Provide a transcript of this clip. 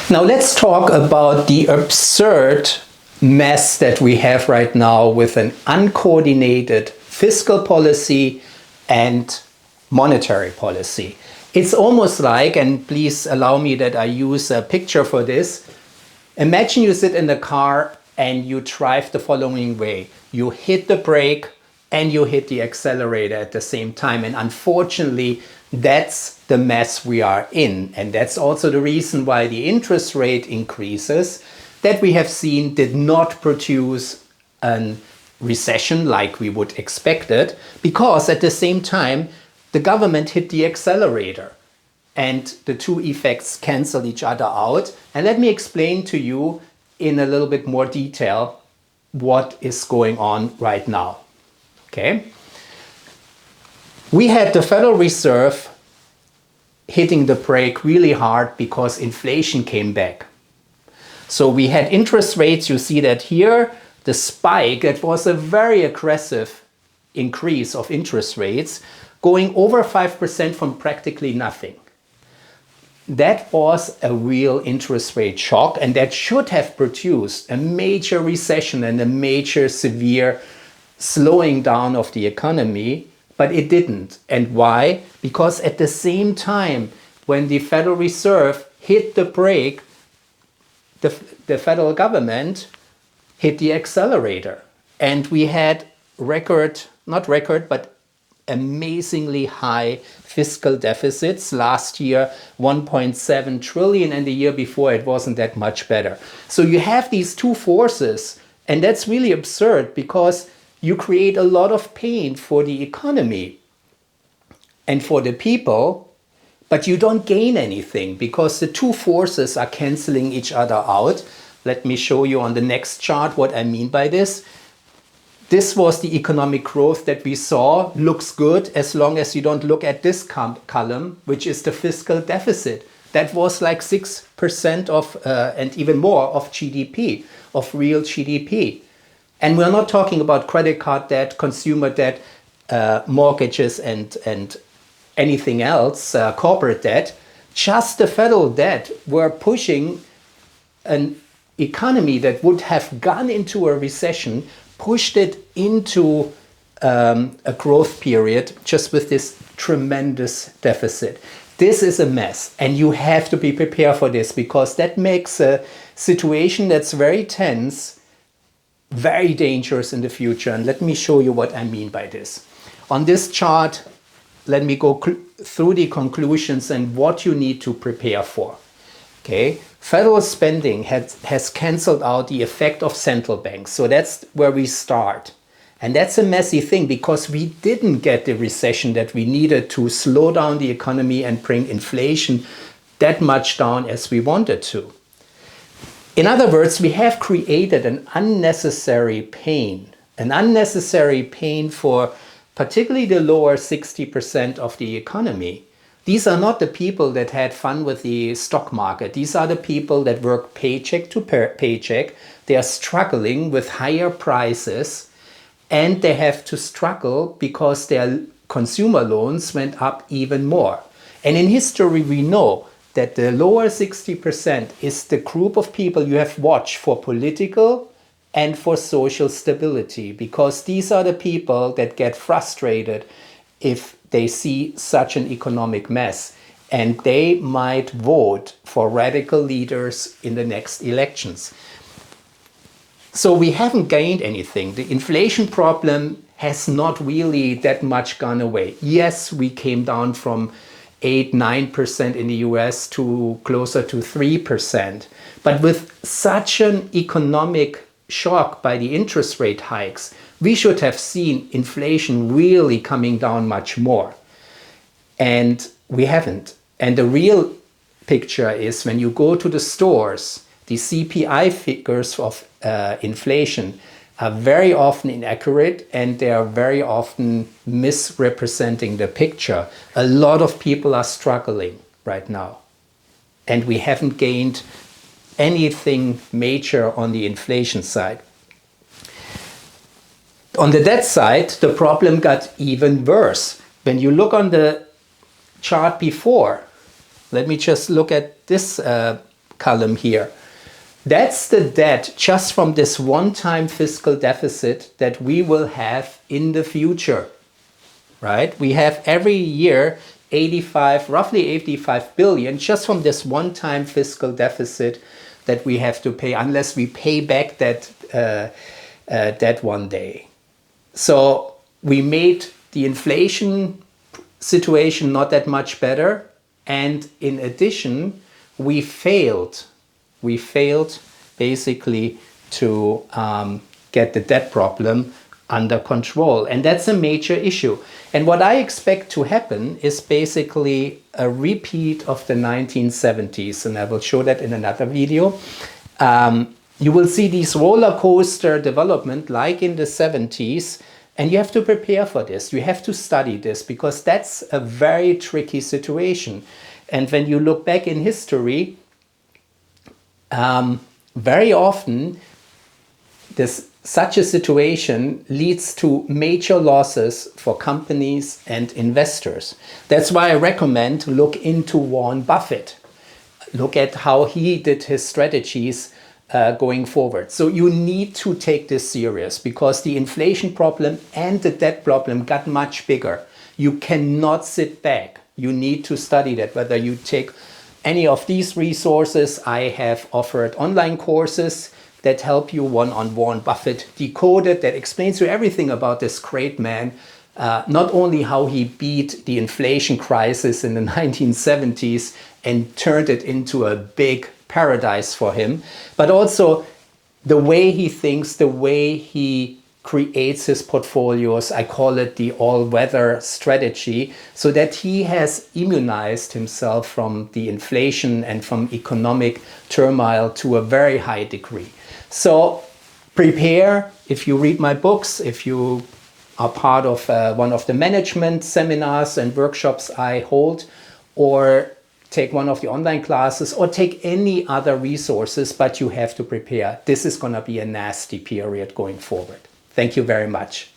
Now let's talk about the absurd mess that we have right now with an uncoordinated fiscal policy and monetary policy. It's almost like, and please allow me that I use a picture for this. Imagine you sit in the car and you drive the following way. You hit the brake and you hit the accelerator at the same time. And unfortunately, that's the mess we are in. And that's also the reason why the interest rate increases that we have seen did not produce a recession like we would expect it, because at the same time, the government hit the accelerator and the two effects cancel each other out. And let me explain to you in a little bit more detail what is going on right now. Okay? We had the Federal Reserve hitting the brake really hard because inflation came back. So we had interest rates, you see that here, the spike, it was a very aggressive increase of interest rates, going over 5% from practically nothing. That was a real interest rate shock, and that should have produced a major recession and a major severe slowing down of the economy, but it didn't. And why? Because at the same time, when the Federal Reserve hit the brake, the federal government hit the accelerator. And we had amazingly high fiscal deficits. Last year, 1.7 trillion, and the year before it wasn't that much better. So you have these two forces, and that's really absurd because you create a lot of pain for the economy and for the people, but you don't gain anything because the two forces are canceling each other out. Let me show you on the next chart what I mean by this. This was the economic growth that we saw. Looks good as long as you don't look at this column, which is the fiscal deficit. That was like 6% of, and even more, of GDP, of real GDP. And we're not talking about credit card debt, consumer debt, mortgages, and anything else, corporate debt. Just the federal debt were pushing an economy that would have gone into a recession, pushed it into a growth period just with this tremendous deficit. This is a mess, and you have to be prepared for this because that makes a situation that's very tense, very dangerous in the future. And let me show you what I mean by this. On this chart, let me go through the conclusions and what you need to prepare for. Okay, federal spending has canceled out the effect of central banks. So that's where we start. And that's a messy thing because we didn't get the recession that we needed to slow down the economy and bring inflation that much down as we wanted to. In other words, we have created an unnecessary pain for particularly the lower 60% of the economy. These are not the people that had fun with the stock market. These are the people that work paycheck to paycheck. They are struggling with higher prices, and they have to struggle because their consumer loans went up even more. And in history, we know that the lower 60% is the group of people you have watched for political and for social stability, because these are the people that get frustrated if they see such an economic mess, and they might vote for radical leaders in the next elections. So we haven't gained anything. The inflation problem has not really that much gone away. Yes, we came down from 8-9% in the US to closer to 3%. But with such an economic shock by the interest rate hikes, we should have seen inflation really coming down much more. And we haven't. And the real picture is when you go to the stores, the CPI figures of inflation are very often inaccurate, and they are very often misrepresenting the picture. A lot of people are struggling right now, and we haven't gained anything major on the inflation side. On the debt side, the problem got even worse. When you look on the chart before, let me just look at this column here. That's the debt just from this one-time fiscal deficit that we will have in the future, right? We have every year roughly 85 billion just from this one-time fiscal deficit that we have to pay unless we pay back that debt one day. So we made the inflation situation not that much better, and in addition, we failed basically to get the debt problem under control. And that's a major issue. And what I expect to happen is basically a repeat of the 1970s. And I will show that in another video. You will see these roller coaster development like in the 70s. And you have to prepare for this. You have to study this because that's a very tricky situation. And when you look back in history, very often such a situation leads to major losses for companies and investors. That's why I recommend to look into Warren Buffett. Look at how he did his strategies going forward. So you need to take this serious because the inflation problem and the debt problem got much bigger. You cannot sit back. You need to study that. Whether you take any of these resources, I have offered online courses that help you, one on Warren Buffett Decoded, that explains you everything about this great man. Not only how he beat the inflation crisis in the 1970s and turned it into a big paradise for him, but also the way he thinks, the way he creates his portfolios. I call it the all-weather strategy, so that he has immunized himself from the inflation and from economic turmoil to a very high degree. So prepare. If you read my books, if you are part of one of the management seminars and workshops I hold, or take one of the online classes, or take any other resources, but you have to prepare. This is going to be a nasty period going forward. Thank you very much.